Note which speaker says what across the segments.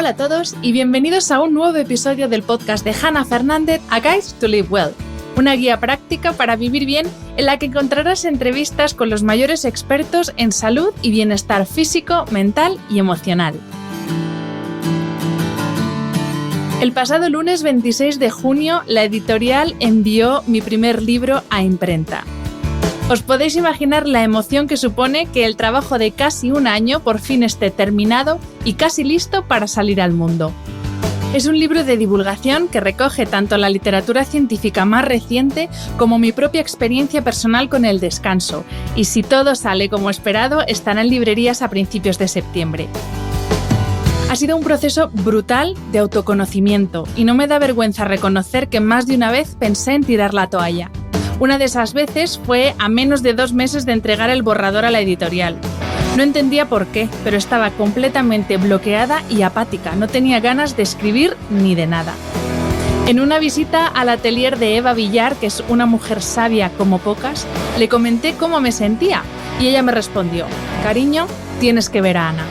Speaker 1: Hola a todos y bienvenidos a un nuevo episodio del podcast de Hannah Fernández, A Guide to Live Well, una guía práctica para vivir bien en la que encontrarás entrevistas con los mayores expertos en salud y bienestar físico, mental y emocional. El pasado lunes 26 de junio, la editorial envió mi primer libro a imprenta. Os podéis imaginar la emoción que supone que el trabajo de casi un año por fin esté terminado y casi listo para salir al mundo. Es un libro de divulgación que recoge tanto la literatura científica más reciente como mi propia experiencia personal con el descanso, y si todo sale como esperado, estará en librerías a principios de septiembre. Ha sido un proceso brutal de autoconocimiento y no me da vergüenza reconocer que más de una vez pensé en tirar la toalla. Una de esas veces fue a menos de 2 meses de entregar el borrador a la editorial. No entendía por qué, pero estaba completamente bloqueada y apática. No tenía ganas de escribir ni de nada. En una visita al atelier de Eva Villar, que es una mujer sabia como pocas, le comenté cómo me sentía y ella me respondió: cariño, tienes que ver a Ana.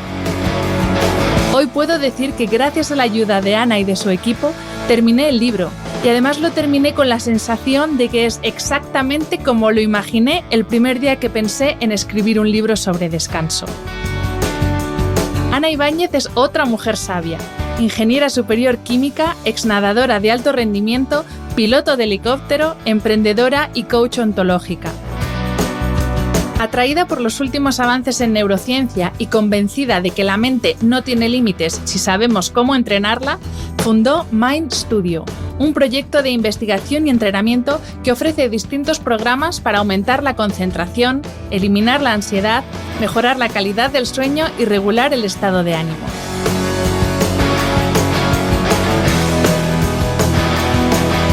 Speaker 1: Hoy puedo decir que gracias a la ayuda de Ana y de su equipo, terminé el libro. Y además lo terminé con la sensación de que es exactamente como lo imaginé el primer día que pensé en escribir un libro sobre descanso. Ana Ibáñez es otra mujer sabia, ingeniera superior química, exnadadora de alto rendimiento, piloto de helicóptero, emprendedora y coach ontológica. Atraída por los últimos avances en neurociencia y convencida de que la mente no tiene límites si sabemos cómo entrenarla, fundó Mind Studio, un proyecto de investigación y entrenamiento que ofrece distintos programas para aumentar la concentración, eliminar la ansiedad, mejorar la calidad del sueño y regular el estado de ánimo.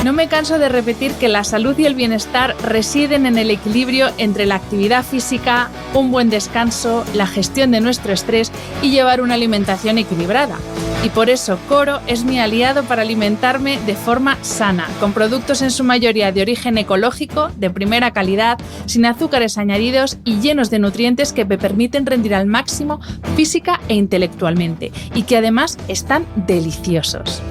Speaker 1: No me canso de repetir que la salud y el bienestar residen en el equilibrio entre la actividad física, un buen descanso, la gestión de nuestro estrés y llevar una alimentación equilibrada. Y por eso Coro es mi aliado para alimentarme de forma sana, con productos en su mayoría de origen ecológico, de primera calidad, sin azúcares añadidos y llenos de nutrientes que me permiten rendir al máximo física e intelectualmente, y que además están deliciosos.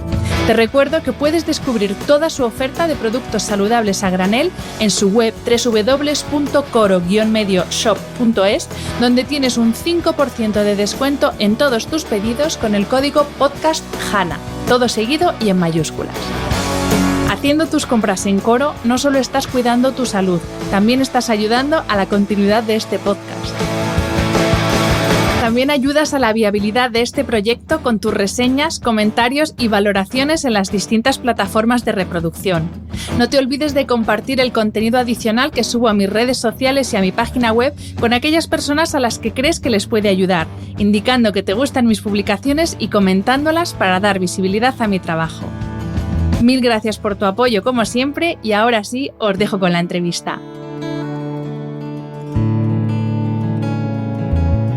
Speaker 1: Te recuerdo que puedes descubrir toda su oferta de productos saludables a granel en su web www.coro-medioshop.es, donde tienes un 5% de descuento en todos tus pedidos con el código PODCASTHANA, todo seguido y en mayúsculas. Haciendo tus compras en Coro, no solo estás cuidando tu salud, también estás ayudando a la continuidad de este podcast. También ayudas a la viabilidad de este proyecto con tus reseñas, comentarios y valoraciones en las distintas plataformas de reproducción. No te olvides de compartir el contenido adicional que subo a mis redes sociales y a mi página web con aquellas personas a las que crees que les puede ayudar, indicando que te gustan mis publicaciones y comentándolas para dar visibilidad a mi trabajo. Mil gracias por tu apoyo como siempre y ahora sí os dejo con la entrevista.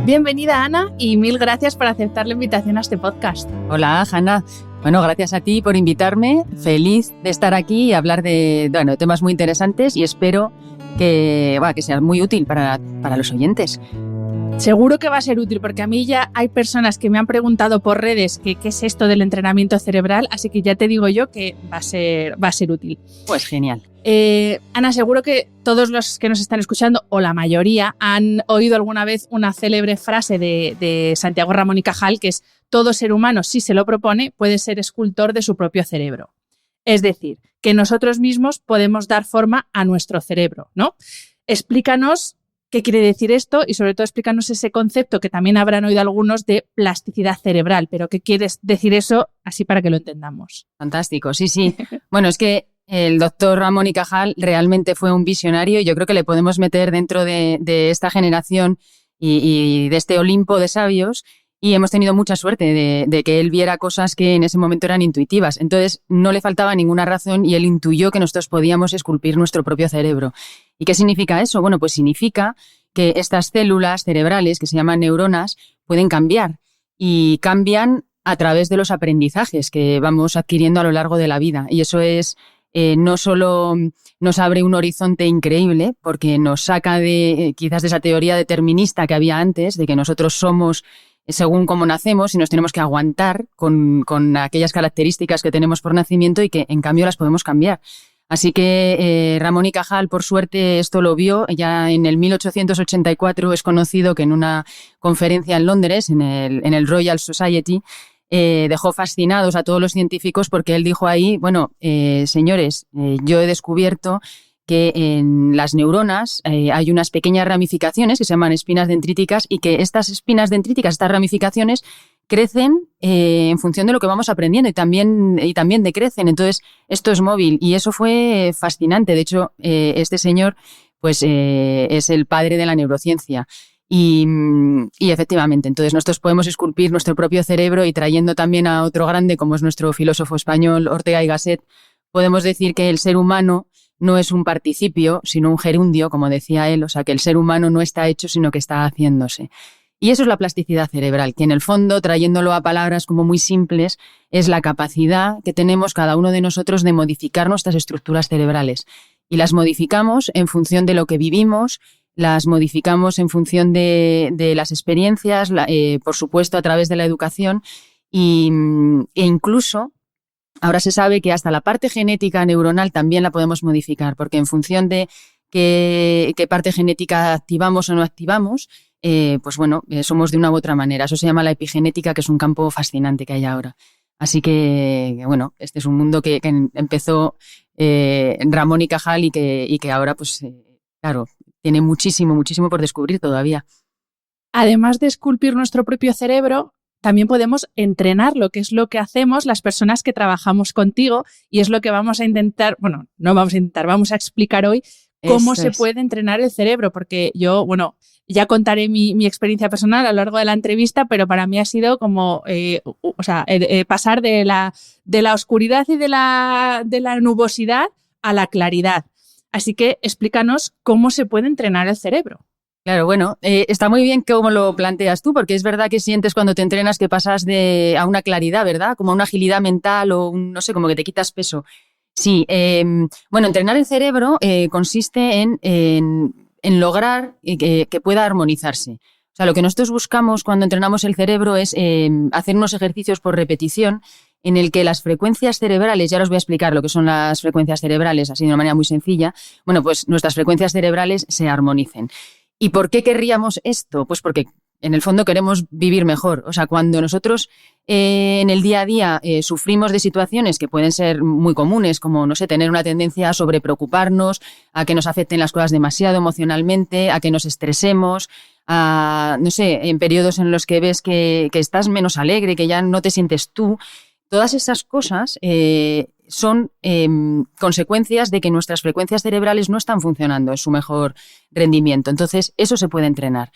Speaker 1: Bienvenida, Ana, y mil gracias por aceptar la invitación a este podcast.
Speaker 2: Hola, Hannah. Bueno, gracias a ti por invitarme. Feliz de estar aquí y hablar de temas muy interesantes y espero que sea muy útil para los oyentes.
Speaker 1: Seguro que va a ser útil, porque a mí ya hay personas que me han preguntado por redes qué es esto del entrenamiento cerebral, así que ya te digo yo que va a ser útil.
Speaker 2: Pues genial.
Speaker 1: Ana, seguro que todos los que nos están escuchando, o la mayoría, han oído alguna vez una célebre frase de Santiago Ramón y Cajal, que es: todo ser humano, si se lo propone, puede ser escultor de su propio cerebro. Es decir, que nosotros mismos podemos dar forma a nuestro cerebro, ¿no? Explícanos qué quiere decir esto y sobre todo explícanos ese concepto que también habrán oído algunos de plasticidad cerebral, pero ¿qué quieres decir eso así para que lo entendamos?
Speaker 2: Fantástico, sí. Bueno, es que el doctor Ramón y Cajal realmente fue un visionario y yo creo que le podemos meter dentro de esta generación y de este Olimpo de sabios, y hemos tenido mucha suerte de que él viera cosas que en ese momento eran intuitivas. Entonces no le faltaba ninguna razón y él intuyó que nosotros podíamos esculpir nuestro propio cerebro. ¿Y qué significa eso? Bueno, pues significa que estas células cerebrales, que se llaman neuronas, pueden cambiar y cambian a través de los aprendizajes que vamos adquiriendo a lo largo de la vida. Y eso es no solo nos abre un horizonte increíble, porque nos saca quizás de esa teoría determinista que había antes, de que nosotros somos según cómo nacemos y nos tenemos que aguantar con aquellas características que tenemos por nacimiento y que en cambio las podemos cambiar. Así que Ramón y Cajal, por suerte, esto lo vio. Ya en el 1884 es conocido que en una conferencia en Londres, en el Royal Society, dejó fascinados a todos los científicos porque él dijo ahí, bueno, señores, yo he descubierto que en las neuronas hay unas pequeñas ramificaciones que se llaman espinas dendríticas y que estas espinas dendríticas, estas ramificaciones, crecen en función de lo que vamos aprendiendo y también decrecen. Entonces, esto es móvil y eso fue fascinante. De hecho, este señor pues, es el padre de la neurociencia. Y efectivamente, entonces nosotros podemos esculpir nuestro propio cerebro y trayendo también a otro grande como es nuestro filósofo español Ortega y Gasset, podemos decir que el ser humano no es un participio, sino un gerundio, como decía él, o sea que el ser humano no está hecho, sino que está haciéndose. Y eso es la plasticidad cerebral, que en el fondo, trayéndolo a palabras como muy simples, es la capacidad que tenemos cada uno de nosotros de modificar nuestras estructuras cerebrales. Y las modificamos en función de lo que vivimos, las modificamos en función de las experiencias, por supuesto a través de la educación e incluso ahora se sabe que hasta la parte genética neuronal también la podemos modificar, porque en función de qué parte genética activamos o no activamos, pues bueno, somos de una u otra manera. Eso se llama la epigenética, que es un campo fascinante que hay ahora. Así que bueno, este es un mundo que empezó Ramón y Cajal y que ahora, pues claro, tiene muchísimo, muchísimo por descubrir todavía.
Speaker 1: Además de esculpir nuestro propio cerebro, también podemos entrenarlo, que es lo que hacemos las personas que trabajamos contigo y es lo que vamos a intentar, bueno, no vamos a intentar, vamos a explicar hoy cómo se puede entrenar el cerebro, porque yo, bueno, ya contaré mi experiencia personal a lo largo de la entrevista, pero para mí ha sido como, pasar de la oscuridad y de la nubosidad a la claridad. Así que explícanos cómo se puede entrenar el cerebro.
Speaker 2: Claro, bueno, está muy bien cómo lo planteas tú, porque es verdad que sientes cuando te entrenas que pasas a una claridad, ¿verdad? Como a una agilidad mental o no sé, como que te quitas peso. Sí, bueno, entrenar el cerebro consiste en lograr que pueda armonizarse. O sea, lo que nosotros buscamos cuando entrenamos el cerebro es hacer unos ejercicios por repetición en el que las frecuencias cerebrales, ya os voy a explicar lo que son las frecuencias cerebrales así de una manera muy sencilla, bueno, pues nuestras frecuencias cerebrales se armonicen. ¿Y por qué querríamos esto? Pues porque en el fondo queremos vivir mejor. O sea, cuando nosotros en el día a día sufrimos de situaciones que pueden ser muy comunes, como, no sé, tener una tendencia a sobrepreocuparnos, a que nos afecten las cosas demasiado emocionalmente, a que nos estresemos, no sé, en periodos en los que ves que estás menos alegre, que ya no te sientes tú, todas esas cosas son consecuencias de que nuestras frecuencias cerebrales no están funcionando en su mejor rendimiento. Entonces, eso se puede entrenar.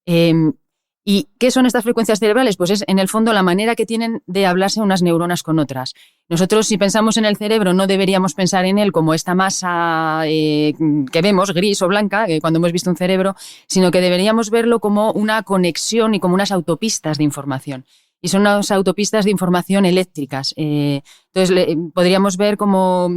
Speaker 2: ¿Y qué son estas frecuencias cerebrales? Pues es, en el fondo, la manera que tienen de hablarse unas neuronas con otras. Nosotros, si pensamos en el cerebro, no deberíamos pensar en él como esta masa que vemos, gris o blanca, cuando hemos visto un cerebro, sino que deberíamos verlo como una conexión y como unas autopistas de información. Y son unas autopistas de información eléctricas. Entonces, podríamos ver como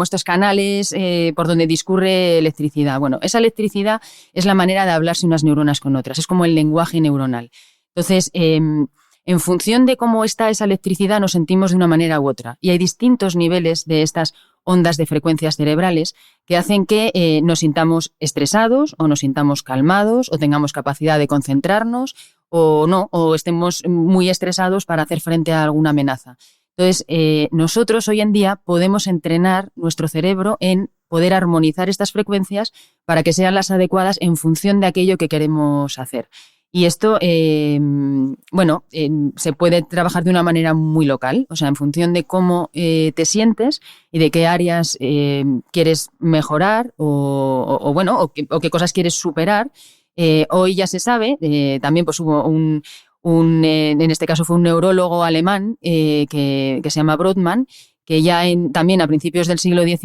Speaker 2: estos canales por donde discurre electricidad. Bueno, esa electricidad es la manera de hablarse unas neuronas con otras. Es como el lenguaje neuronal. Entonces, en función de cómo está esa electricidad, nos sentimos de una manera u otra. Y hay distintos niveles de estas ondas de frecuencias cerebrales que hacen que nos sintamos estresados o nos sintamos calmados o tengamos capacidad de concentrarnos o no, o estemos muy estresados para hacer frente a alguna amenaza. Entonces, nosotros hoy en día podemos entrenar nuestro cerebro en poder armonizar estas frecuencias para que sean las adecuadas en función de aquello que queremos hacer. Y esto, se puede trabajar de una manera muy local, o sea, en función de cómo te sientes y de qué áreas quieres mejorar o qué cosas quieres superar. Hoy ya se sabe, también pues hubo en este caso fue un neurólogo alemán que se llama Brodmann, que ya también a principios del siglo XX,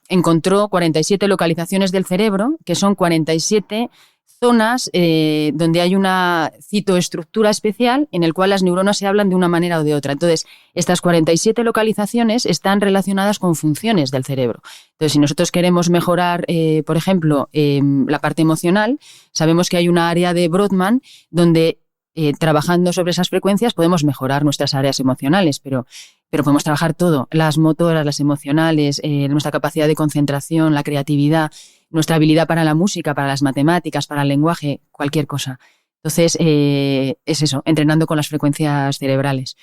Speaker 2: encontró 47 localizaciones del cerebro, que son 47 zonas donde hay una citoestructura especial en el cual las neuronas se hablan de una manera o de otra. Entonces, estas 47 localizaciones están relacionadas con funciones del cerebro. Entonces, si nosotros queremos mejorar, por ejemplo, la parte emocional, sabemos que hay una área de Brodmann donde trabajando sobre esas frecuencias podemos mejorar nuestras áreas emocionales, pero podemos trabajar todo, las motoras, las emocionales, nuestra capacidad de concentración, la creatividad, nuestra habilidad para la música, para las matemáticas, para el lenguaje, cualquier cosa. Entonces, es eso, entrenando con las frecuencias cerebrales.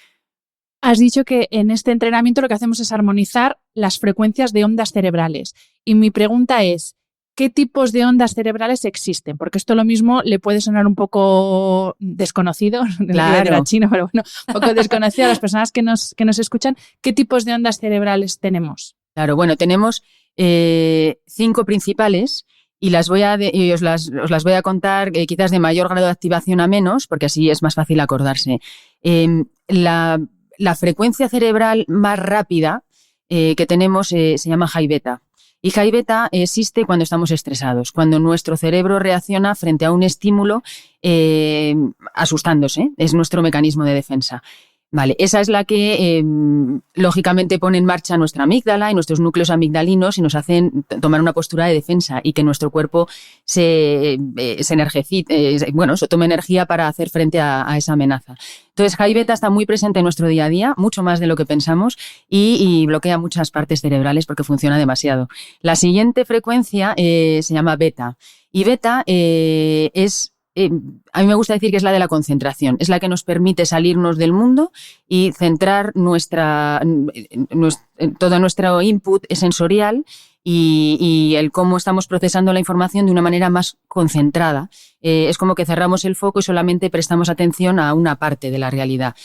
Speaker 1: Has dicho que en este entrenamiento lo que hacemos es armonizar las frecuencias de ondas cerebrales. Y mi pregunta es, ¿qué tipos de ondas cerebrales existen? Porque esto lo mismo le puede sonar un poco desconocido,
Speaker 2: Claro.
Speaker 1: era chino, pero bueno, un poco desconocido a las personas que nos escuchan. ¿Qué tipos de ondas cerebrales tenemos?
Speaker 2: Claro, bueno, tenemos 5 principales y os las voy a contar quizás de mayor grado de activación a menos, porque así es más fácil acordarse. La frecuencia cerebral más rápida que tenemos se llama high beta. Y high beta existe cuando estamos estresados, cuando nuestro cerebro reacciona frente a un estímulo asustándose. Es nuestro mecanismo de defensa. Vale, esa es la que lógicamente pone en marcha nuestra amígdala y nuestros núcleos amigdalinos y nos hacen tomar una postura de defensa y que nuestro cuerpo se tome energía para hacer frente a esa amenaza. Entonces, high beta está muy presente en nuestro día a día, mucho más de lo que pensamos y bloquea muchas partes cerebrales porque funciona demasiado. La siguiente frecuencia se llama beta y beta a mí me gusta decir que es la de la concentración, es la que nos permite salirnos del mundo y centrar todo nuestro input sensorial y el cómo estamos procesando la información de una manera más concentrada. Es como que cerramos el foco y solamente prestamos atención a una parte de la realidad,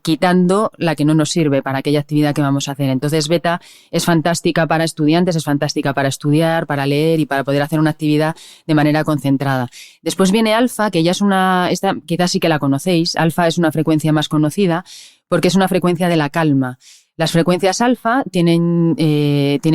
Speaker 2: quitando la que no nos sirve para aquella actividad que vamos a hacer. Entonces, beta es fantástica para estudiantes, es fantástica para estudiar, para leer y para poder hacer una actividad de manera concentrada. Después viene alfa, que ya es esta quizás sí que la conocéis. Alfa es una frecuencia más conocida porque es una frecuencia de la calma. Las frecuencias alfa tienen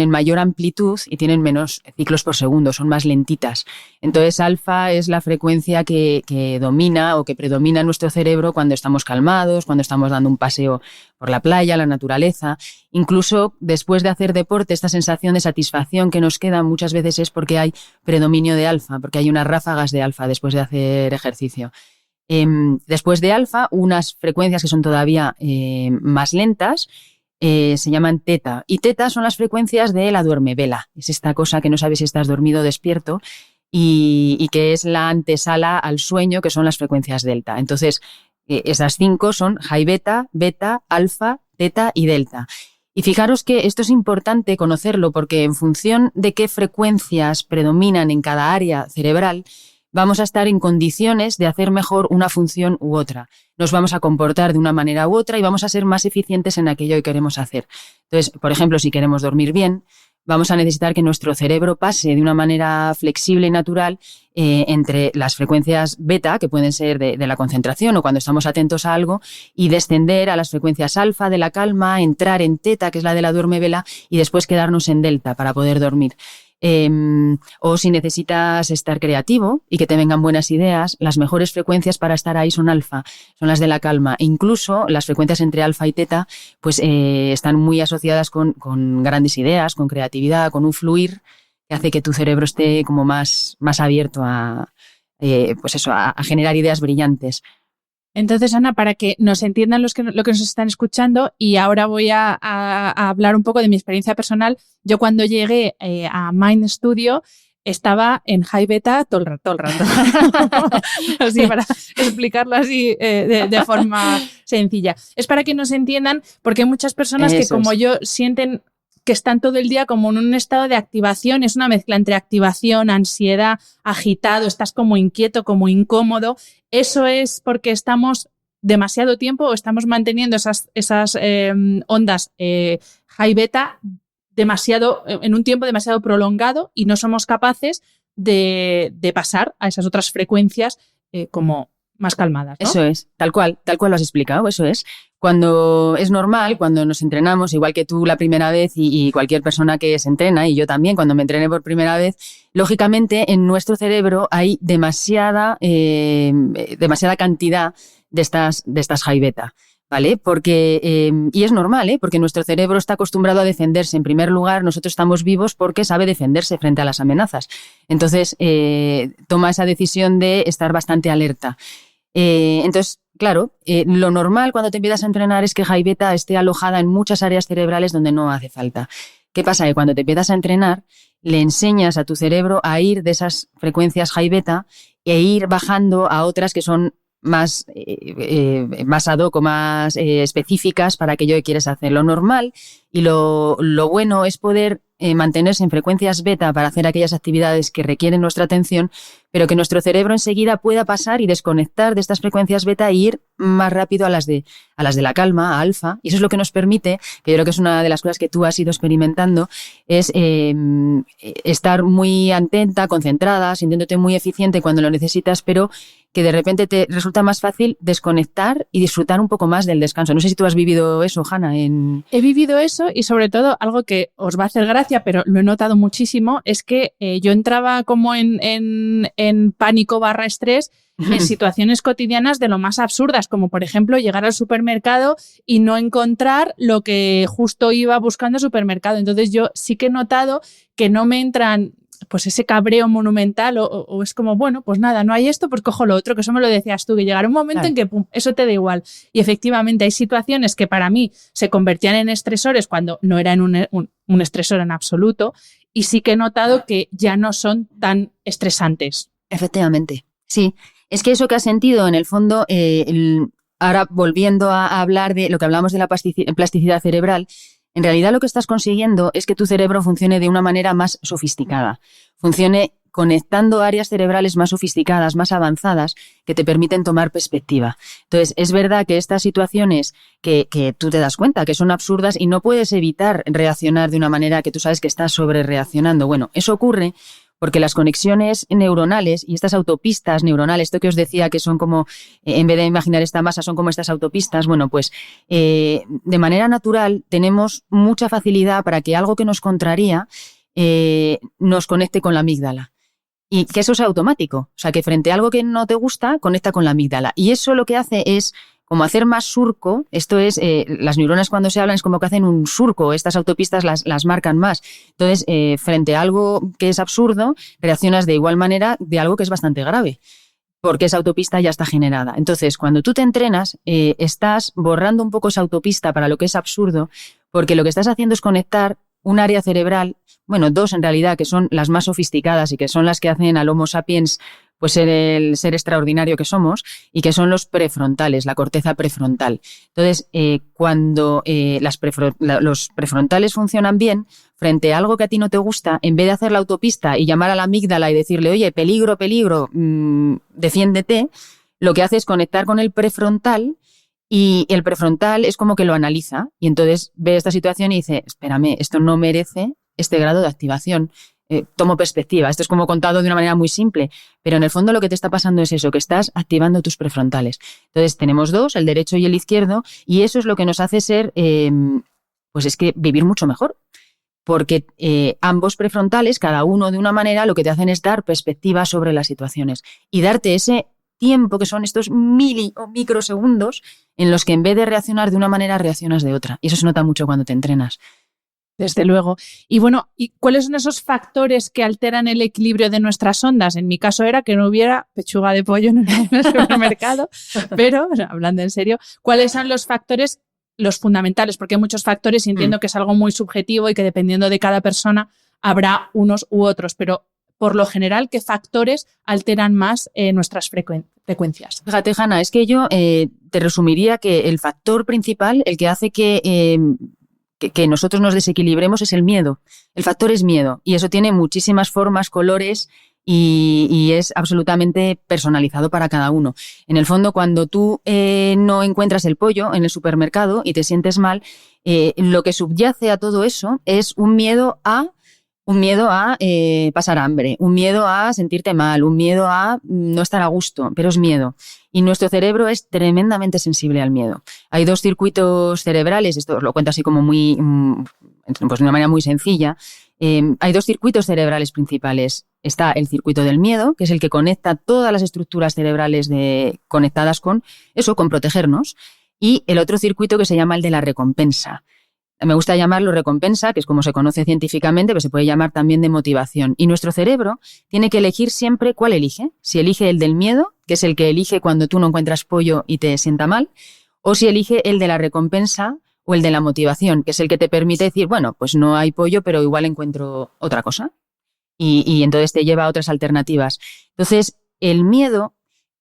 Speaker 2: mayor amplitud y tienen menos ciclos por segundo, son más lentitas. Entonces, alfa es la frecuencia que domina o que predomina en nuestro cerebro cuando estamos calmados, cuando estamos dando un paseo por la playa, la naturaleza. Incluso después de hacer deporte, esta sensación de satisfacción que nos queda muchas veces es porque hay predominio de alfa, porque hay unas ráfagas de alfa después de hacer ejercicio. Después de alfa, unas frecuencias que son todavía más lentas, se llaman teta. Y teta son las frecuencias de la duermevela. Es esta cosa que no sabes si estás dormido o despierto y que es la antesala al sueño, que son las frecuencias delta. Entonces, esas 5 son high beta, beta, alfa, teta y delta. Y fijaros que esto es importante conocerlo porque en función de qué frecuencias predominan en cada área cerebral, vamos a estar en condiciones de hacer mejor una función u otra. Nos vamos a comportar de una manera u otra y vamos a ser más eficientes en aquello que queremos hacer. Entonces, por ejemplo, si queremos dormir bien, vamos a necesitar que nuestro cerebro pase de una manera flexible y natural entre las frecuencias beta, que pueden ser de la concentración o cuando estamos atentos a algo, y descender a las frecuencias alfa de la calma, entrar en teta, que es la de la duermevela, y después quedarnos en delta para poder dormir. O si necesitas estar creativo y que te vengan buenas ideas, las mejores frecuencias para estar ahí son alfa, son las de la calma. E incluso las frecuencias entre alfa y teta pues están muy asociadas con grandes ideas, con creatividad, con un fluir que hace que tu cerebro esté como más abierto a generar ideas brillantes.
Speaker 1: Entonces, Ana, para que nos entiendan lo que nos están escuchando, y ahora voy a hablar un poco de mi experiencia personal. Yo cuando llegué a Mind Studio estaba en high beta todo el rato. Así, para explicarlo así de forma sencilla. Es para que nos entiendan, porque hay muchas personas que, como yo, sienten que están todo el día como en un estado de activación. Es una mezcla entre activación, ansiedad, agitado, estás como inquieto, como incómodo. ¿Eso es porque estamos demasiado tiempo o estamos manteniendo esas ondas high beta en un tiempo demasiado prolongado y no somos capaces de pasar a esas otras frecuencias como más calmadas, ¿no?
Speaker 2: Eso es, tal cual lo has explicado, eso es. Cuando es normal, cuando nos entrenamos, igual que tú la primera vez y cualquier persona que se entrena, y yo también cuando me entrené por primera vez, lógicamente en nuestro cerebro hay demasiada cantidad de estas high beta, ¿vale? Porque, y es normal, porque nuestro cerebro está acostumbrado a defenderse. En primer lugar, nosotros estamos vivos porque sabe defenderse frente a las amenazas. Entonces, toma esa decisión de estar bastante alerta. Entonces, claro, lo normal cuando te empiezas a entrenar es que high beta esté alojada en muchas áreas cerebrales donde no hace falta. ¿Qué pasa? Que cuando te empiezas a entrenar, le enseñas a tu cerebro a ir de esas frecuencias high beta e ir bajando a otras que son más ad hoc o más específicas para aquello que quieres hacer. Lo normal y lo bueno es poder mantenerse en frecuencias beta para hacer aquellas actividades que requieren nuestra atención, pero que nuestro cerebro enseguida pueda pasar y desconectar de estas frecuencias beta e ir más rápido a las de la calma, a alfa. Y eso es lo que nos permite, que yo creo que es una de las cosas que tú has ido experimentando, es estar muy atenta, concentrada, sintiéndote muy eficiente cuando lo necesitas, pero que de repente te resulta más fácil desconectar y disfrutar un poco más del descanso. No sé si tú has vivido eso, Hanna.
Speaker 1: He vivido eso y sobre todo algo que os va a hacer gracia, pero lo he notado muchísimo, es que yo entraba como en pánico / estrés en situaciones cotidianas de lo más absurdas, como por ejemplo llegar al supermercado y no encontrar lo que justo iba buscando al supermercado. Entonces yo sí que he notado que no me entran pues ese cabreo monumental o es como, bueno, pues nada, no hay esto, pues cojo lo otro, que eso me lo decías tú, que llegará un momento en que pum, eso te da igual. Y efectivamente hay situaciones que para mí se convertían en estresores cuando no eran un estresor en absoluto, y sí que he notado que ya no son tan estresantes.
Speaker 2: Efectivamente, sí. Es que eso que has sentido, en el fondo, ahora volviendo a hablar de lo que hablamos de la plasticidad cerebral, en realidad lo que estás consiguiendo es que tu cerebro funcione de una manera más sofisticada, funcione conectando áreas cerebrales más sofisticadas, más avanzadas, que te permiten tomar perspectiva. Entonces, es verdad que estas situaciones que tú te das cuenta que son absurdas y no puedes evitar reaccionar de una manera que tú sabes que estás sobrereaccionando. Bueno, eso ocurre porque las conexiones neuronales y estas autopistas neuronales, esto que os decía que son como, en vez de imaginar esta masa, son como estas autopistas, bueno, pues de manera natural tenemos mucha facilidad para que algo que nos contraría nos conecte con la amígdala. Y que eso es automático, o sea, que frente a algo que no te gusta, conecta con la amígdala. Y eso lo que hace es como hacer más surco, esto es, las neuronas cuando se hablan es como que hacen un surco, estas autopistas las marcan más. Entonces, frente a algo que es absurdo, reaccionas de igual manera de algo que es bastante grave, porque esa autopista ya está generada. Entonces, cuando tú te entrenas, estás borrando un poco esa autopista para lo que es absurdo, porque lo que estás haciendo es conectar un área cerebral, bueno, dos en realidad, que son las más sofisticadas y que son las que hacen al Homo sapiens pues ser el ser extraordinario que somos, y que son los prefrontales, la corteza prefrontal. Entonces, cuando los prefrontales funcionan bien, frente a algo que a ti no te gusta, en vez de hacer la autopista y llamar a la amígdala y decirle, oye, peligro, peligro, defiéndete, lo que hace es conectar con el prefrontal, y el prefrontal es como que lo analiza, y entonces ve esta situación y dice, espérame, esto no merece este grado de activación. Tomo perspectiva. Esto es como contado de una manera muy simple, pero en el fondo lo que te está pasando es eso, que estás activando tus prefrontales. Entonces tenemos dos, el derecho y el izquierdo, y eso es lo que nos hace ser, pues es que vivir mucho mejor, porque ambos prefrontales, cada uno de una manera, lo que te hacen es dar perspectiva sobre las situaciones y darte ese tiempo que son estos mili o microsegundos en los que en vez de reaccionar de una manera, reaccionas de otra. Y eso se nota mucho cuando te entrenas.
Speaker 1: Desde luego. Y bueno, ¿y cuáles son esos factores que alteran el equilibrio de nuestras ondas? En mi caso era que no hubiera pechuga de pollo en el supermercado, pero hablando en serio, ¿cuáles son los factores, los fundamentales? Porque hay muchos factores y entiendo que es algo muy subjetivo y que dependiendo de cada persona habrá unos u otros, pero por lo general, ¿qué factores alteran más nuestras frecuencias?
Speaker 2: Fíjate, Hanna, es que yo te resumiría que el factor principal, el que hace que nosotros nos desequilibremos, es el miedo. El factor es miedo, y eso tiene muchísimas formas, colores, y es absolutamente personalizado para cada uno. En el fondo, cuando tú no encuentras el pollo en el supermercado y te sientes mal, lo que subyace a todo eso es un miedo a Un miedo a pasar hambre, un miedo a sentirte mal, un miedo a no estar a gusto, pero es miedo. Y nuestro cerebro es tremendamente sensible al miedo. Hay 2 circuitos cerebrales, esto os lo cuento así como muy, pues de una manera muy sencilla. Hay 2 circuitos cerebrales principales. Está el circuito del miedo, que es el que conecta todas las estructuras cerebrales conectadas con eso, con protegernos, y el otro circuito que se llama el de la recompensa. Me gusta llamarlo recompensa, que es como se conoce científicamente, pero se puede llamar también de motivación. Y nuestro cerebro tiene que elegir siempre cuál elige. Si elige el del miedo, que es el que elige cuando tú no encuentras pollo y te sienta mal, o si elige el de la recompensa o el de la motivación, que es el que te permite decir, bueno, pues no hay pollo, pero igual encuentro otra cosa. Y entonces te lleva a otras alternativas. Entonces, el miedo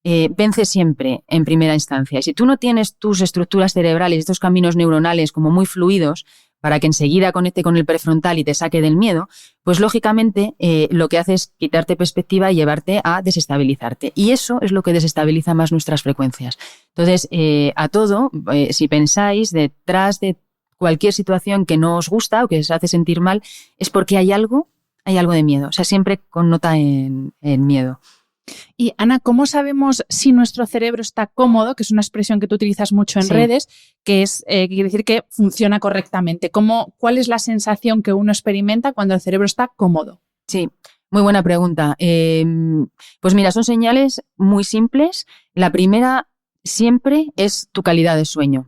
Speaker 2: vence siempre en primera instancia. Y si tú no tienes tus estructuras cerebrales, estos caminos neuronales como muy fluidos para que enseguida conecte con el prefrontal y te saque del miedo, pues lógicamente lo que hace es quitarte perspectiva y llevarte a desestabilizarte. Y eso es lo que desestabiliza más nuestras frecuencias. Entonces, a todo, si pensáis, detrás de cualquier situación que no os gusta o que os hace sentir mal, es porque hay algo de miedo. O sea, siempre connota en miedo.
Speaker 1: Y Ana, ¿cómo sabemos si nuestro cerebro está cómodo? Que es una expresión que tú utilizas mucho en redes, que quiere decir que funciona correctamente. ¿Cuál es la sensación que uno experimenta cuando el cerebro está cómodo?
Speaker 2: Sí, muy buena pregunta. Pues mira, son señales muy simples. La primera siempre es tu calidad de sueño.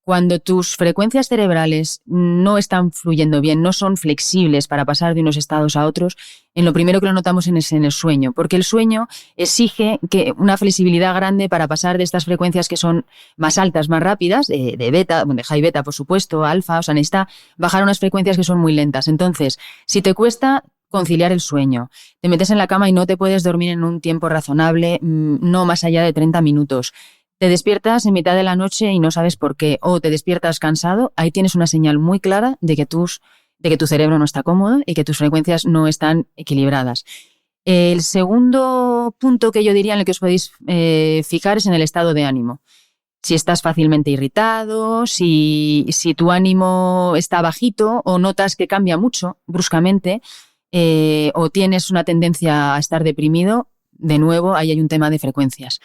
Speaker 2: Cuando tus frecuencias cerebrales no están fluyendo bien, no son flexibles para pasar de unos estados a otros, en lo primero que lo notamos es en el sueño, porque el sueño exige una flexibilidad grande para pasar de estas frecuencias que son más altas, más rápidas, de beta, de high beta, por supuesto, alfa, o sea, necesita bajar a unas frecuencias que son muy lentas. Entonces, si te cuesta conciliar el sueño, te metes en la cama y no te puedes dormir en un tiempo razonable, no más allá de 30 minutos, te despiertas en mitad de la noche y no sabes por qué, o te despiertas cansado, ahí tienes una señal muy clara de que tu cerebro no está cómodo y que tus frecuencias no están equilibradas. El segundo punto que yo diría en el que os podéis fijar es en el estado de ánimo. Si estás fácilmente irritado, si tu ánimo está bajito o notas que cambia mucho bruscamente, o tienes una tendencia a estar deprimido, de nuevo, ahí hay un tema de frecuencias.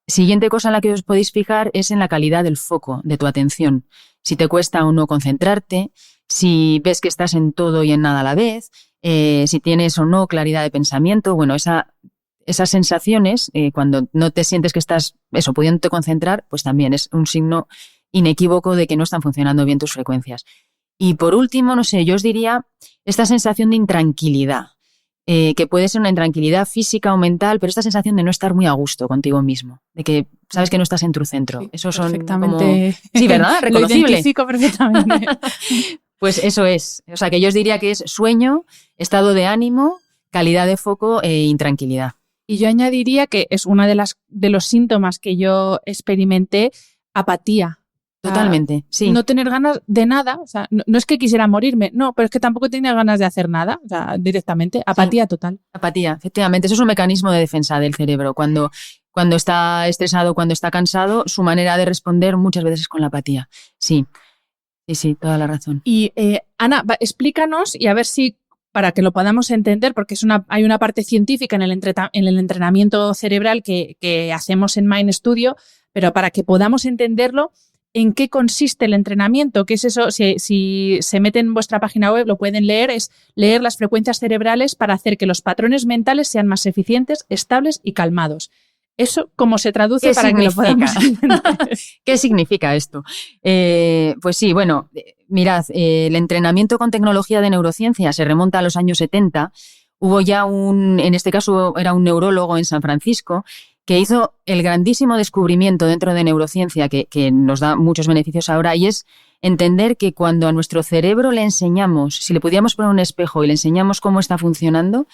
Speaker 2: Siguiente cosa en la que os podéis fijar es en la calidad del foco, de tu atención. Si te cuesta o no concentrarte, si ves que estás en todo y en nada a la vez, si tienes o no claridad de pensamiento. Bueno, esas sensaciones, cuando no te sientes que estás pudiéndote concentrar, pues también es un signo inequívoco de que no están funcionando bien tus frecuencias. Y por último, no sé, yo os diría esta sensación de intranquilidad. Que puede ser una intranquilidad física o mental, pero esta sensación de no estar muy a gusto contigo mismo, de que sabes que no estás en tu centro.
Speaker 1: Sí,
Speaker 2: eso son
Speaker 1: perfectamente.
Speaker 2: Como... Sí, ¿verdad? Reconocible.
Speaker 1: Lo identifico perfectamente.
Speaker 2: Pues eso es. O sea, que yo os diría que es sueño, estado de ánimo, calidad de foco e intranquilidad.
Speaker 1: Y yo añadiría que es una de los síntomas que yo experimenté, apatía.
Speaker 2: Totalmente, sí.
Speaker 1: No tener ganas de nada, o sea, no es que quisiera morirme, no, pero es que tampoco tenía ganas de hacer nada, o sea, directamente, apatía total.
Speaker 2: Apatía, efectivamente, eso es un mecanismo de defensa del cerebro. Cuando está estresado, cuando está cansado, su manera de responder muchas veces es con la apatía. Sí, toda la razón.
Speaker 1: Y Ana, explícanos y a ver si, para que lo podamos entender, porque hay una parte científica en el entrenamiento cerebral que hacemos en Mind Studio, pero para que podamos entenderlo, ¿en qué consiste el entrenamiento? ¿Qué es eso? Si se meten en vuestra página web, lo pueden leer, es leer las frecuencias cerebrales para hacer que los patrones mentales sean más eficientes, estables y calmados. ¿Eso cómo se traduce para que lo podamos entender?
Speaker 2: ¿Qué significa esto? Pues sí, bueno, mirad, el entrenamiento con tecnología de neurociencia se remonta a los años 70. Hubo ya en este caso era un neurólogo en San Francisco, que hizo el grandísimo descubrimiento dentro de neurociencia que nos da muchos beneficios ahora, y es entender que cuando a nuestro cerebro le enseñamos, si le pudiéramos poner un espejo y le enseñamos cómo está funcionando,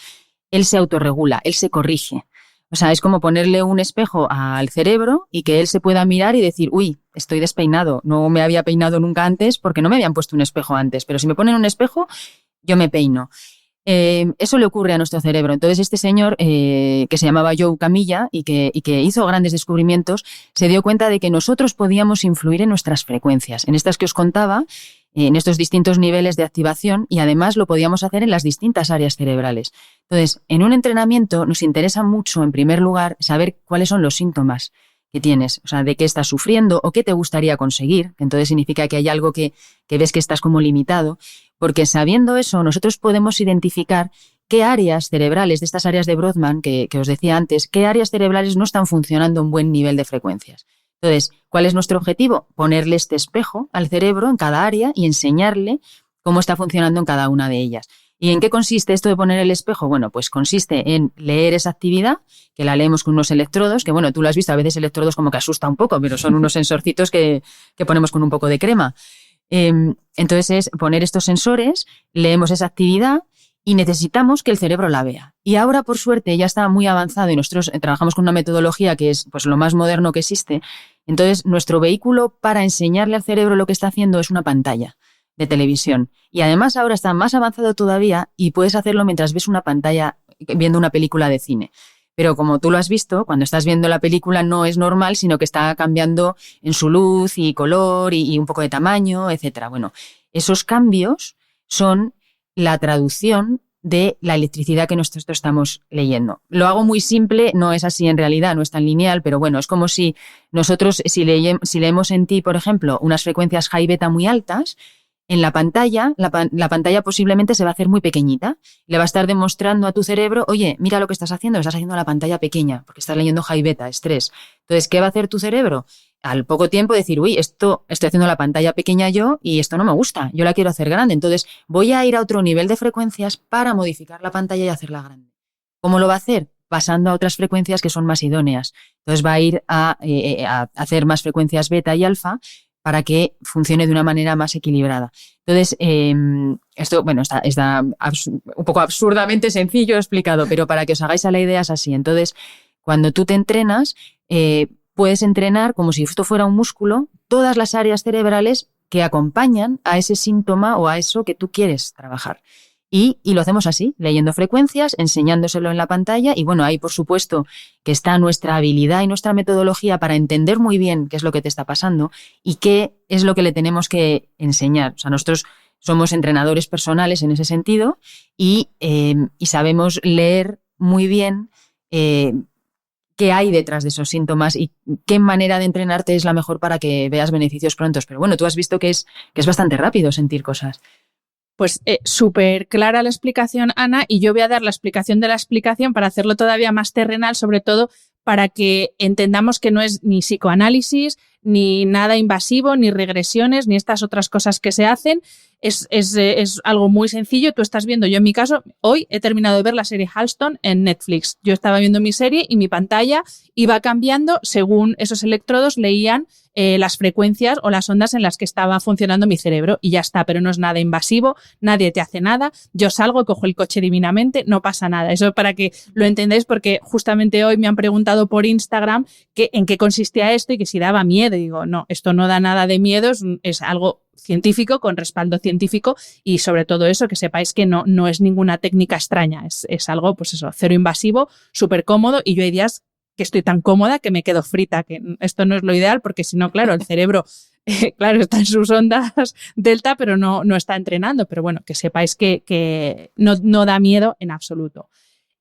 Speaker 2: él se autorregula, él se corrige. O sea, es como ponerle un espejo al cerebro y que él se pueda mirar y decir, uy, estoy despeinado, no me había peinado nunca antes porque no me habían puesto un espejo antes, pero si me ponen un espejo, yo me peino. Eso le ocurre a nuestro cerebro. Entonces este señor, que se llamaba Joe Camilla y que hizo grandes descubrimientos, se dio cuenta de que nosotros podíamos influir en nuestras frecuencias. En estas que os contaba, en estos distintos niveles de activación y además lo podíamos hacer en las distintas áreas cerebrales. Entonces, en un entrenamiento nos interesa mucho, en primer lugar, saber cuáles son los síntomas que tienes, o sea, de qué estás sufriendo o qué te gustaría conseguir. Entonces significa que hay algo que ves que estás como limitado, porque sabiendo eso nosotros podemos identificar qué áreas cerebrales de estas áreas de Brodmann que os decía antes, qué áreas cerebrales no están funcionando a un buen nivel de frecuencias. Entonces, ¿cuál es nuestro objetivo? Ponerle este espejo al cerebro en cada área y enseñarle cómo está funcionando en cada una de ellas. ¿Y en qué consiste esto de poner el espejo? Bueno, pues consiste en leer esa actividad, que la leemos con unos electrodos, que bueno, tú lo has visto, a veces electrodos como que asusta un poco, pero son unos sensorcitos que ponemos con un poco de crema. Entonces es poner estos sensores, leemos esa actividad y necesitamos que el cerebro la vea. Y ahora, por suerte, ya está muy avanzado y nosotros trabajamos con una metodología que es pues lo más moderno que existe. Entonces, nuestro vehículo para enseñarle al cerebro lo que está haciendo es una pantalla de televisión. Y además ahora está más avanzado todavía y puedes hacerlo mientras ves una pantalla viendo una película de cine. Pero como tú lo has visto, cuando estás viendo la película no es normal, sino que está cambiando en su luz y color y un poco de tamaño, etcétera. Bueno, esos cambios son la traducción de la electricidad que nosotros estamos leyendo. Lo hago muy simple, no es así en realidad, no es tan lineal, pero bueno, es como si nosotros, si leemos en ti, por ejemplo, unas frecuencias high beta muy altas, en la pantalla, la pantalla posiblemente se va a hacer muy pequeñita. Le va a estar demostrando a tu cerebro, oye, mira lo que estás haciendo la pantalla pequeña, porque estás leyendo high beta, estrés. Entonces, ¿qué va a hacer tu cerebro? Al poco tiempo decir, uy, estoy haciendo la pantalla pequeña yo y esto no me gusta, yo la quiero hacer grande. Entonces, voy a ir a otro nivel de frecuencias para modificar la pantalla y hacerla grande. ¿Cómo lo va a hacer? Pasando a otras frecuencias que son más idóneas. Entonces, va a ir a hacer más frecuencias beta y alfa para que funcione de una manera más equilibrada. Entonces, esto, bueno, está un poco absurdamente sencillo explicado, pero para que os hagáis a la idea es así. Entonces, cuando tú te entrenas, puedes entrenar como si esto fuera un músculo, todas las áreas cerebrales que acompañan a ese síntoma o a eso que tú quieres trabajar. Y lo hacemos así, leyendo frecuencias, enseñándoselo en la pantalla y bueno, ahí por supuesto que está nuestra habilidad y nuestra metodología para entender muy bien qué es lo que te está pasando y qué es lo que le tenemos que enseñar. O sea, nosotros somos entrenadores personales en ese sentido y sabemos leer muy bien qué hay detrás de esos síntomas y qué manera de entrenarte es la mejor para que veas beneficios prontos. Pero bueno, tú has visto que es bastante rápido sentir cosas.
Speaker 1: Pues súper clara la explicación, Ana, y yo voy a dar la explicación de la explicación para hacerlo todavía más terrenal, sobre todo para que entendamos que no es ni psicoanálisis, ni nada invasivo, ni regresiones, ni estas otras cosas que se hacen. Es algo muy sencillo. Tú estás viendo, yo en mi caso, hoy he terminado de ver la serie Halston en Netflix. Yo estaba viendo mi serie y mi pantalla iba cambiando según esos electrodos leían las frecuencias o las ondas en las que estaba funcionando mi cerebro y ya está, pero no es nada invasivo, nadie te hace nada, yo salgo, cojo el coche divinamente, no pasa nada. Eso para que lo entendáis porque justamente hoy me han preguntado por Instagram en qué consistía esto y que si daba miedo. Y digo, no, esto no da nada de miedo, es algo científico, con respaldo científico y sobre todo eso, que sepáis que no es ninguna técnica extraña, es algo, pues eso, cero invasivo, súper cómodo y yo hay días que estoy tan cómoda que me quedo frita, que esto no es lo ideal porque si no, claro, el cerebro, claro, está en sus ondas delta, pero no está entrenando, pero bueno, que sepáis que no da miedo en absoluto.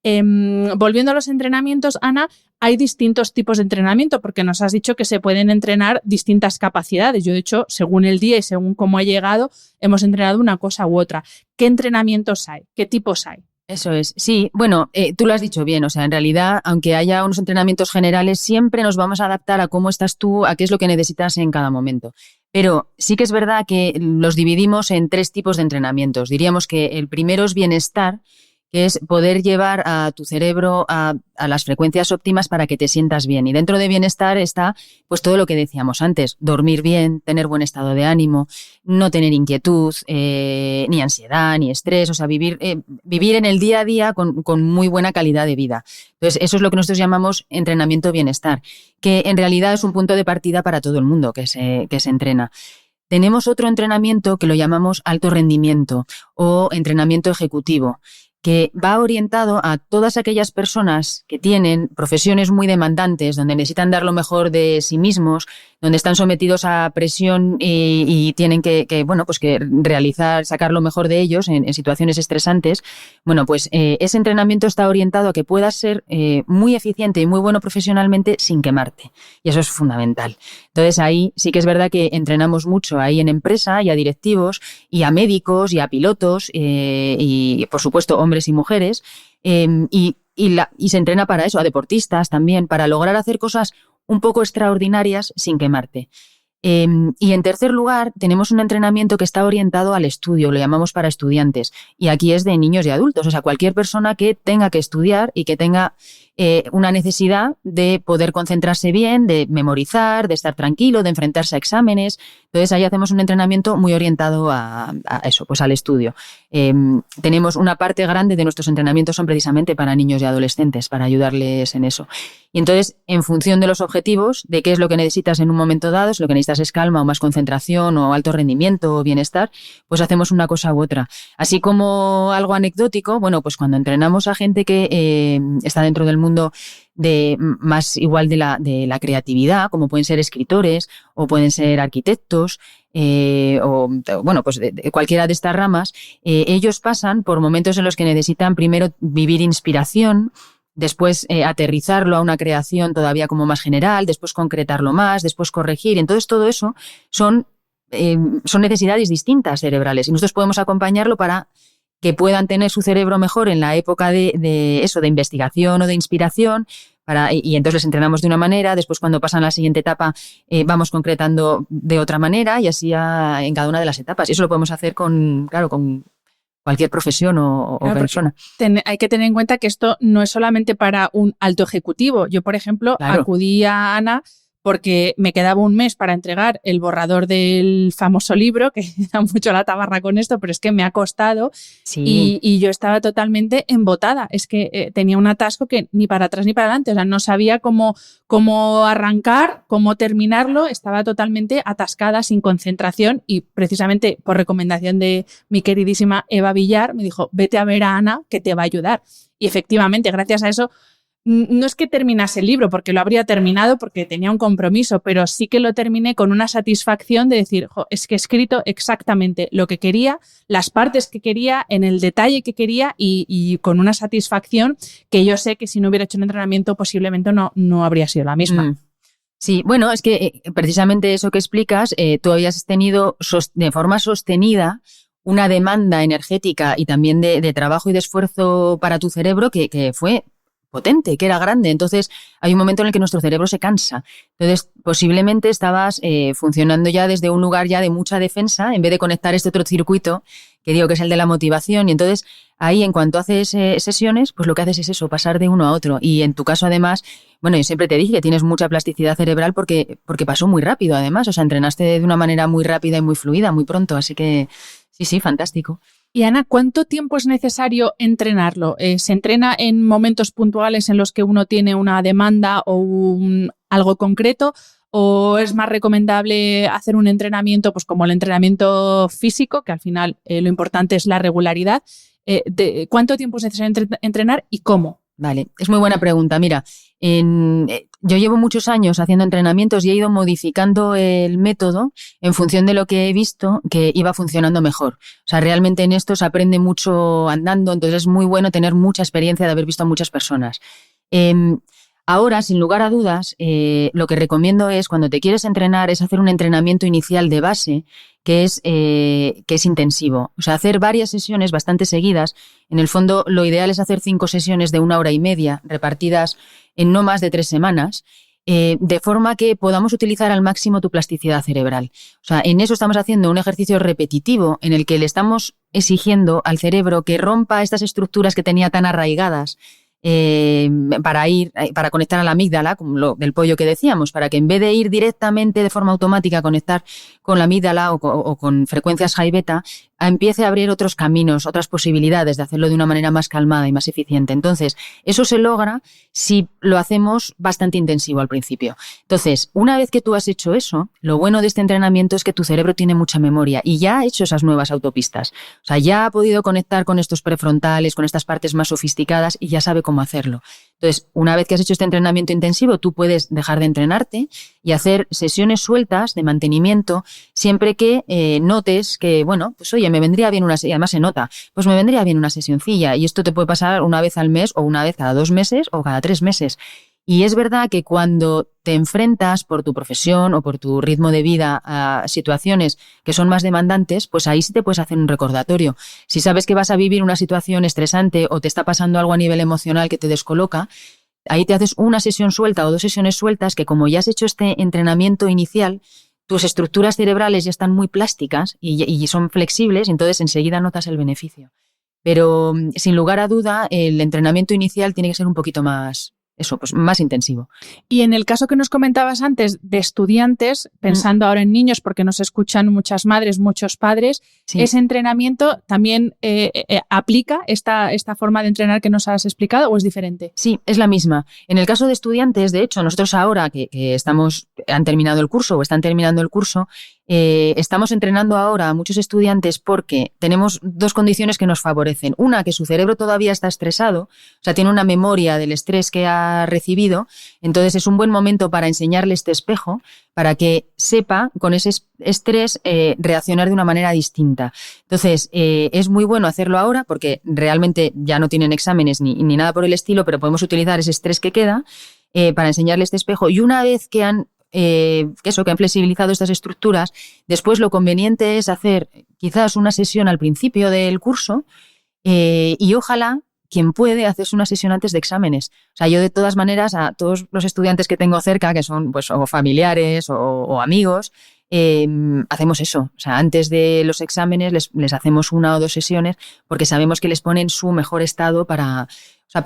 Speaker 1: Volviendo a los entrenamientos, Ana, hay distintos tipos de entrenamiento porque nos has dicho que se pueden entrenar distintas capacidades. Yo, de hecho, según el día y según cómo ha llegado, hemos entrenado una cosa u otra. ¿Qué entrenamientos hay? ¿Qué tipos hay?
Speaker 2: Eso es, sí, bueno, tú lo has dicho bien, o sea, en realidad, aunque haya unos entrenamientos generales, siempre nos vamos a adaptar a cómo estás tú, a qué es lo que necesitas en cada momento. Pero sí que es verdad que los dividimos en 3 tipos de entrenamientos. Diríamos que el primero es bienestar, que es poder llevar a tu cerebro a las frecuencias óptimas para que te sientas bien. Y dentro de bienestar está pues todo lo que decíamos antes, dormir bien, tener buen estado de ánimo, no tener inquietud, ni ansiedad, ni estrés, o sea, vivir en el día a día con muy buena calidad de vida. Entonces, eso es lo que nosotros llamamos entrenamiento bienestar, que en realidad es un punto de partida para todo el mundo que se entrena. Tenemos otro entrenamiento que lo llamamos alto rendimiento o entrenamiento ejecutivo, que va orientado a todas aquellas personas que tienen profesiones muy demandantes, donde necesitan dar lo mejor de sí mismos, donde están sometidos a presión y tienen que sacar lo mejor de ellos en situaciones estresantes. Bueno, pues ese entrenamiento está orientado a que puedas ser muy eficiente y muy bueno profesionalmente sin quemarte. Y eso es fundamental. Entonces ahí sí que es verdad que entrenamos mucho ahí en empresa y a directivos y a médicos y a pilotos y por supuesto hombres y mujeres, y se entrena para eso, a deportistas también, para lograr hacer cosas un poco extraordinarias sin quemarte. Y en tercer lugar, tenemos un entrenamiento que está orientado al estudio, lo llamamos para estudiantes, y aquí es de niños y adultos, o sea, cualquier persona que tenga que estudiar y que tenga una necesidad de poder concentrarse bien, de memorizar, de estar tranquilo, de enfrentarse a exámenes. Entonces ahí hacemos un entrenamiento muy orientado a eso, pues al estudio. Tenemos una parte grande de nuestros entrenamientos son precisamente para niños y adolescentes, para ayudarles en eso. Y entonces, en función de los objetivos, de qué es lo que necesitas en un momento dado, si lo que necesitas es calma o más concentración o alto rendimiento o bienestar, pues hacemos una cosa u otra. Así como algo anecdótico, bueno, pues cuando entrenamos a gente que está dentro del mundo de más igual de la creatividad, como pueden ser escritores o pueden ser arquitectos, o bueno, pues de cualquiera de estas ramas, ellos pasan por momentos en los que necesitan primero vivir inspiración, después aterrizarlo a una creación todavía como más general, después concretarlo más, después corregir. Entonces todo eso son necesidades distintas cerebrales y nosotros podemos acompañarlo para que puedan tener su cerebro mejor en la época de investigación o de inspiración, y entonces les entrenamos de una manera, después cuando pasan a la siguiente etapa vamos concretando de otra manera y así en cada una de las etapas. Y eso lo podemos hacer con cualquier profesión o persona.
Speaker 1: Hay que tener en cuenta que esto no es solamente para un alto ejecutivo. Yo, por ejemplo, acudí a Ana porque me quedaba un mes para entregar el borrador del famoso libro, que da mucho la tabarra con esto, pero es que me ha costado. Sí. Y yo estaba totalmente embotada. Es que tenía un atasco que ni para atrás ni para adelante. O sea, no sabía cómo arrancar, cómo terminarlo. Estaba totalmente atascada, sin concentración, y precisamente por recomendación de mi queridísima Eva Villar me dijo, vete a ver a Ana que te va a ayudar. Y efectivamente, gracias a eso, no es que terminase el libro, porque lo habría terminado porque tenía un compromiso, pero sí que lo terminé con una satisfacción de decir, es que he escrito exactamente lo que quería, las partes que quería, en el detalle que quería y con una satisfacción que yo sé que si no hubiera hecho un entrenamiento posiblemente no habría sido la misma.
Speaker 2: Sí, bueno, es que precisamente eso que explicas, tú habías tenido de forma sostenida una demanda energética y también de trabajo y de esfuerzo para tu cerebro que fue potente, que era grande. Entonces hay un momento en el que nuestro cerebro se cansa. Entonces posiblemente estabas funcionando ya desde un lugar ya de mucha defensa en vez de conectar este otro circuito que digo que es el de la motivación. Y entonces ahí en cuanto haces sesiones, pues lo que haces es eso, pasar de uno a otro. Y en tu caso además, bueno, yo siempre te dije que tienes mucha plasticidad cerebral porque pasó muy rápido además. O sea, entrenaste de una manera muy rápida y muy fluida, muy pronto. Así que sí, fantástico.
Speaker 1: Y Ana, ¿cuánto tiempo es necesario entrenarlo? ¿Se entrena en momentos puntuales en los que uno tiene una demanda o algo concreto? ¿O es más recomendable hacer un entrenamiento, pues como el entrenamiento físico, que al final lo importante es la regularidad? ¿Cuánto tiempo es necesario entrenar y cómo?
Speaker 2: Vale, es muy buena pregunta. Mira, yo llevo muchos años haciendo entrenamientos y he ido modificando el método en función de lo que he visto que iba funcionando mejor. O sea, realmente en esto se aprende mucho andando, entonces es muy bueno tener mucha experiencia de haber visto a muchas personas. Ahora, sin lugar a dudas, lo que recomiendo es, cuando te quieres entrenar, es hacer un entrenamiento inicial de base que es intensivo. O sea, hacer varias sesiones bastante seguidas. En el fondo, lo ideal es hacer 5 sesiones de 1 hora y media, repartidas en no más de 3 semanas, de forma que podamos utilizar al máximo tu plasticidad cerebral. O sea, en eso estamos haciendo un ejercicio repetitivo en el que le estamos exigiendo al cerebro que rompa estas estructuras que tenía tan arraigadas, para conectar a la amígdala, como lo del pollo que decíamos, para que en vez de ir directamente de forma automática a conectar con la amígdala o con frecuencias high beta, empiece a abrir otros caminos, otras posibilidades de hacerlo de una manera más calmada y más eficiente. Entonces, eso se logra si lo hacemos bastante intensivo al principio. Entonces, una vez que tú has hecho eso, lo bueno de este entrenamiento es que tu cerebro tiene mucha memoria y ya ha hecho esas nuevas autopistas. O sea, ya ha podido conectar con estos prefrontales, con estas partes más sofisticadas y ya sabe cómo hacerlo. Entonces, una vez que has hecho este entrenamiento intensivo, tú puedes dejar de entrenarte y hacer sesiones sueltas de mantenimiento siempre que notes que, bueno, pues oye, me vendría bien una sesión, además se nota, pues me vendría bien una sesioncilla y esto te puede pasar una vez al mes o una vez cada 2 meses o cada 3 meses. Y es verdad que cuando te enfrentas por tu profesión o por tu ritmo de vida a situaciones que son más demandantes, pues ahí sí te puedes hacer un recordatorio. Si sabes que vas a vivir una situación estresante o te está pasando algo a nivel emocional que te descoloca, ahí te haces una sesión suelta o 2 sesiones sueltas que como ya has hecho este entrenamiento inicial, tus estructuras cerebrales ya están muy plásticas y son flexibles, entonces enseguida notas el beneficio. Pero sin lugar a duda, el entrenamiento inicial tiene que ser un poquito más... Eso, pues más intensivo.
Speaker 1: Y en el caso que nos comentabas antes de estudiantes, pensando ahora en niños, porque nos escuchan muchas madres, muchos padres, sí. ¿Ese entrenamiento también aplica esta forma de entrenar que nos has explicado o es diferente?
Speaker 2: Sí, es la misma. En el caso de estudiantes, de hecho, nosotros ahora que han terminado el curso o están terminando el curso, estamos entrenando ahora a muchos estudiantes porque tenemos 2 condiciones que nos favorecen. Una, que su cerebro todavía está estresado, o sea, tiene una memoria del estrés que ha recibido, entonces es un buen momento para enseñarle este espejo para que sepa con ese estrés reaccionar de una manera distinta. Entonces, es muy bueno hacerlo ahora porque realmente ya no tienen exámenes ni nada por el estilo, pero podemos utilizar ese estrés que queda para enseñarle este espejo y una vez que han flexibilizado estas estructuras, después lo conveniente es hacer quizás una sesión al principio del curso y ojalá quien puede hacerse una sesión antes de exámenes. O sea, yo de todas maneras a todos los estudiantes que tengo cerca, que son pues o familiares o amigos, hacemos eso. O sea, antes de los exámenes les hacemos 1 o 2 sesiones porque sabemos que les pone en su mejor estado para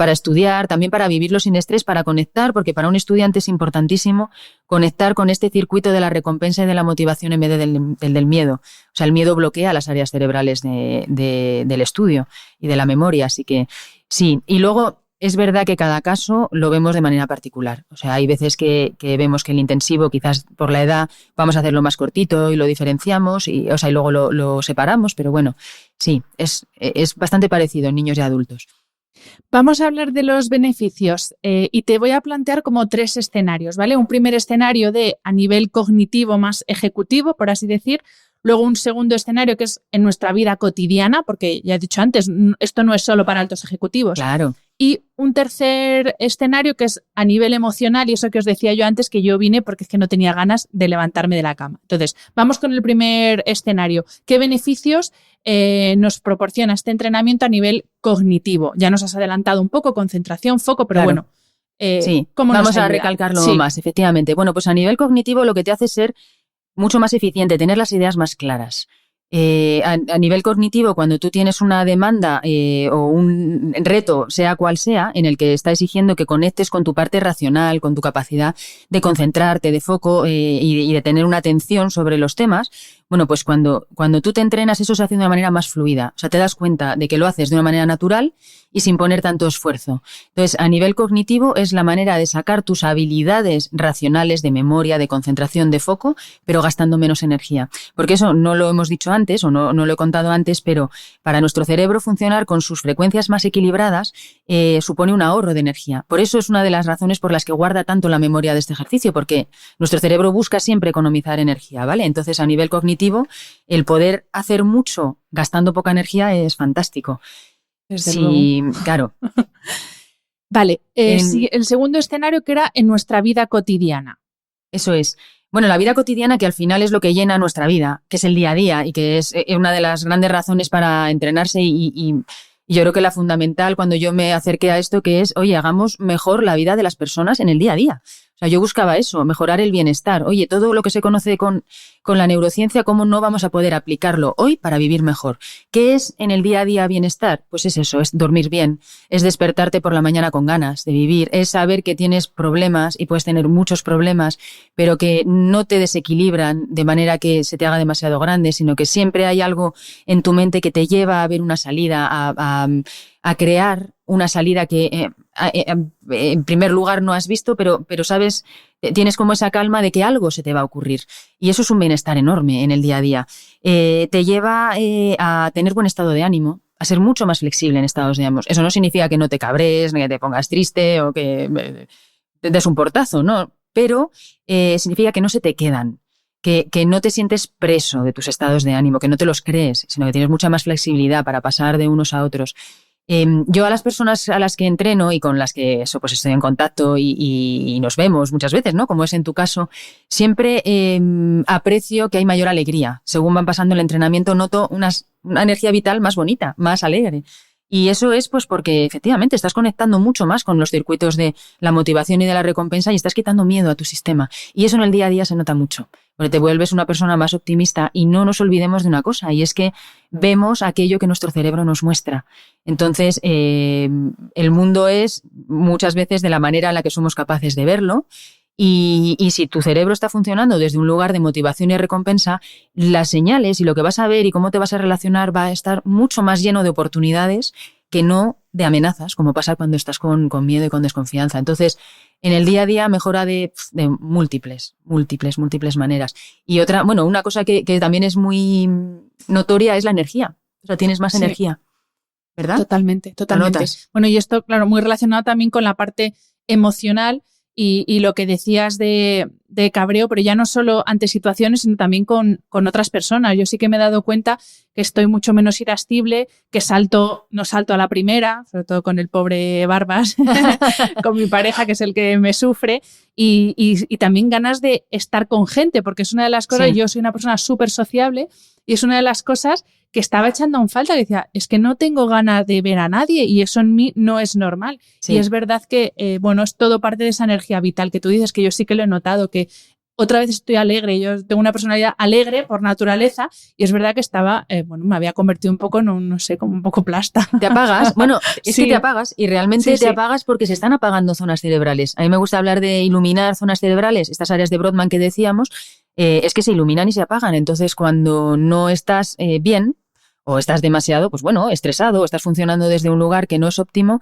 Speaker 2: estudiar, también para vivirlo sin estrés, para conectar, porque para un estudiante es importantísimo conectar con este circuito de la recompensa y de la motivación en vez del miedo. O sea, el miedo bloquea las áreas cerebrales del estudio y de la memoria, así que sí. Y luego es verdad que cada caso lo vemos de manera particular. O sea, hay veces que vemos que el intensivo, quizás por la edad, vamos a hacerlo más cortito y lo diferenciamos y luego lo separamos, pero bueno, sí, es bastante parecido en niños y adultos.
Speaker 1: Vamos a hablar de los beneficios y te voy a plantear como 3 escenarios, ¿vale? Un primer escenario a nivel cognitivo más ejecutivo, por así decir. Luego un segundo escenario que es en nuestra vida cotidiana, porque ya he dicho antes, esto no es solo para altos ejecutivos.
Speaker 2: Claro.
Speaker 1: Y un tercer escenario que es a nivel emocional y eso que os decía yo antes, que yo vine porque es que no tenía ganas de levantarme de la cama. Entonces, vamos con el primer escenario. ¿Qué beneficios nos proporciona este entrenamiento a nivel cognitivo? Ya nos has adelantado un poco, concentración, foco, pero
Speaker 2: claro.
Speaker 1: Bueno.
Speaker 2: Sí, vamos a recalcarlo más, efectivamente. Bueno, pues a nivel cognitivo lo que te hace es ser mucho más eficiente, tener las ideas más claras. A nivel cognitivo, cuando tú tienes una demanda o un reto, sea cual sea, en el que está exigiendo que conectes con tu parte racional, con tu capacidad de concentrarte, de foco y de tener una atención sobre los temas, bueno, pues cuando tú te entrenas eso se hace de una manera más fluida. O sea, te das cuenta de que lo haces de una manera natural y sin poner tanto esfuerzo. Entonces, a nivel cognitivo es la manera de sacar tus habilidades racionales de memoria, de concentración, de foco, pero gastando menos energía. Porque eso no lo hemos dicho antes o no lo he contado antes, pero para nuestro cerebro funcionar con sus frecuencias más equilibradas supone un ahorro de energía. Por eso es una de las razones por las que guarda tanto la memoria de este ejercicio, porque nuestro cerebro busca siempre economizar energía, ¿vale? Entonces, a nivel cognitivo, el poder hacer mucho gastando poca energía es fantástico.
Speaker 1: Desde luego.
Speaker 2: Claro.
Speaker 1: Vale, el segundo escenario que era en nuestra vida cotidiana.
Speaker 2: Eso es. Bueno, la vida cotidiana que al final es lo que llena nuestra vida, que es el día a día y que es una de las grandes razones para entrenarse y yo creo que la fundamental cuando yo me acerqué a esto que es, oye, hagamos mejor la vida de las personas en el día a día. O sea, yo buscaba eso, mejorar el bienestar. Oye, todo lo que se conoce con la neurociencia, ¿cómo no vamos a poder aplicarlo hoy para vivir mejor? ¿Qué es en el día a día bienestar? Pues es eso, es dormir bien, es despertarte por la mañana con ganas de vivir, es saber que tienes problemas y puedes tener muchos problemas, pero que no te desequilibran de manera que se te haga demasiado grande, sino que siempre hay algo en tu mente que te lleva a ver una salida, a crear una salida que en primer lugar no has visto, pero sabes, tienes como esa calma de que algo se te va a ocurrir. Y eso es un bienestar enorme en el día a día. Te lleva a tener buen estado de ánimo, a ser mucho más flexible en estados de ánimo. Eso no significa que no te cabres, ni que te pongas triste o que te des un portazo, ¿no? Pero significa que no se te quedan. Que no te sientes preso de tus estados de ánimo, que no te los crees, sino que tienes mucha más flexibilidad para pasar de unos a otros. Yo a las personas a las que entreno y con las que pues estoy en contacto y nos vemos muchas veces, ¿no? Como es en tu caso, siempre aprecio que hay mayor alegría. Según van pasando el entrenamiento, noto una energía vital más bonita, más alegre. Y eso es pues porque efectivamente estás conectando mucho más con los circuitos de la motivación y de la recompensa y estás quitando miedo a tu sistema. Y eso en el día a día se nota mucho, porque te vuelves una persona más optimista y no nos olvidemos de una cosa, y es que vemos aquello que nuestro cerebro nos muestra. Entonces, el mundo es muchas veces de la manera en la que somos capaces de verlo. Y si tu cerebro está funcionando desde un lugar de motivación y recompensa, las señales y lo que vas a ver y cómo te vas a relacionar va a estar mucho más lleno de oportunidades que no de amenazas, como pasa cuando estás con miedo y con desconfianza. Entonces, en el día a día mejora de múltiples maneras. Y otra, bueno, una cosa que también es muy notoria es la energía. O sea, tienes más energía, ¿verdad?
Speaker 1: Totalmente. Bueno, y esto, claro, muy relacionado también con la parte emocional. Y lo que decías de cabreo, pero ya no solo ante situaciones, sino también con otras personas. Yo sí que me he dado cuenta que estoy mucho menos irascible, que no salto a la primera, sobre todo con el pobre Barbas, con mi pareja, que es el que me sufre, y también ganas de estar con gente, porque es una de las cosas, sí. Yo soy una persona súper sociable y es una de las cosas que estaba echando en falta, que decía, es que no tengo ganas de ver a nadie y eso en mí no es normal. Sí. Y es verdad que, es todo parte de esa energía vital que tú dices, que yo sí que lo he notado, que otra vez estoy alegre, yo tengo una personalidad alegre por naturaleza y es verdad que estaba, me había convertido un poco en como un poco plasta.
Speaker 2: ¿Te apagas? Bueno, es sí. Que te apagas y realmente te apagas porque se están apagando zonas cerebrales. A mí me gusta hablar de iluminar zonas cerebrales, estas áreas de Brodmann que decíamos, es que se iluminan y se apagan. Entonces, cuando no estás bien, o estás demasiado, estresado, o estás funcionando desde un lugar que no es óptimo,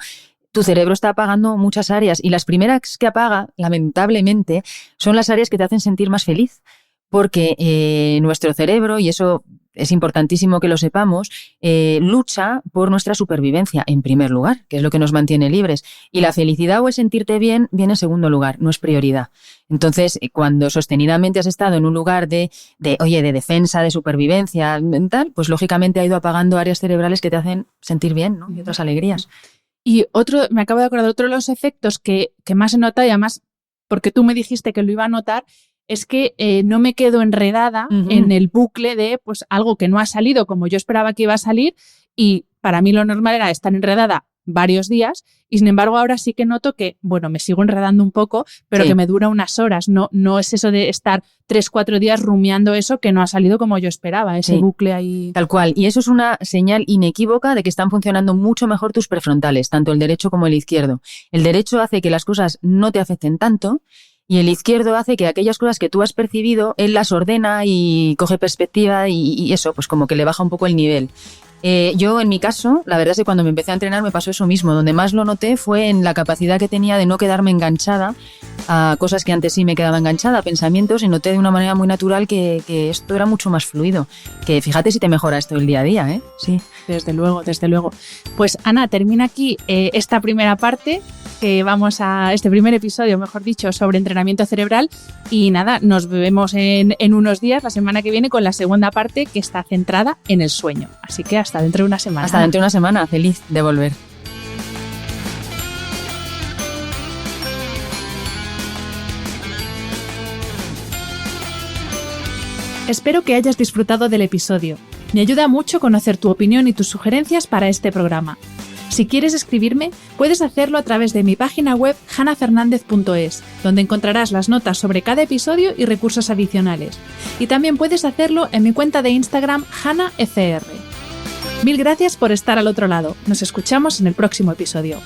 Speaker 2: tu cerebro está apagando muchas áreas y las primeras que apaga, lamentablemente, son las áreas que te hacen sentir más feliz. Porque nuestro cerebro, y eso es importantísimo que lo sepamos, lucha por nuestra supervivencia en primer lugar, que es lo que nos mantiene libres. Y la felicidad o el sentirte bien viene en segundo lugar, no es prioridad. Entonces, cuando sostenidamente has estado en un lugar de defensa, de supervivencia, mental, pues lógicamente ha ido apagando áreas cerebrales que te hacen sentir bien, ¿no? Y otras alegrías.
Speaker 1: Y me acabo de acordar, otro de los efectos que más he notado, y además porque tú me dijiste que lo iba a notar, es que no me quedo enredada en el bucle de pues algo que no ha salido como yo esperaba que iba a salir, y para mí lo normal era estar enredada varios días, y sin embargo ahora sí que noto que, me sigo enredando un poco, pero sí. Que me dura unas horas, no es eso de estar 3-4 días rumiando eso que no ha salido como yo esperaba, ese bucle ahí.
Speaker 2: Tal cual, y eso es una señal inequívoca de que están funcionando mucho mejor tus prefrontales, tanto el derecho como el izquierdo. El derecho hace que las cosas no te afecten tanto, y el izquierdo hace que aquellas cosas que tú has percibido, él las ordena y coge perspectiva y eso, pues como que le baja un poco el nivel. Yo, en mi caso, la verdad es que cuando me empecé a entrenar me pasó eso mismo. Donde más lo noté fue en la capacidad que tenía de no quedarme enganchada a cosas que antes sí me quedaba enganchada, a pensamientos, y noté de una manera muy natural que esto era mucho más fluido. Que fíjate si te mejora esto el día a día, ¿eh? Sí.
Speaker 1: Desde luego. Pues Ana, termina aquí esta primera parte, que vamos a este primer episodio, mejor dicho, sobre entrenamiento cerebral, y nada, nos vemos en unos días, la semana que viene, con la segunda parte, que está centrada en el sueño. Así que hasta dentro de una semana.
Speaker 2: Hasta dentro de una semana, feliz de volver.
Speaker 1: Espero que hayas disfrutado del episodio. Me ayuda mucho conocer tu opinión y tus sugerencias para este programa. Si quieres escribirme, puedes hacerlo a través de mi página web hanafernandez.es, donde encontrarás las notas sobre cada episodio y recursos adicionales. Y también puedes hacerlo en mi cuenta de Instagram hanafr. Mil gracias por estar al otro lado. Nos escuchamos en el próximo episodio.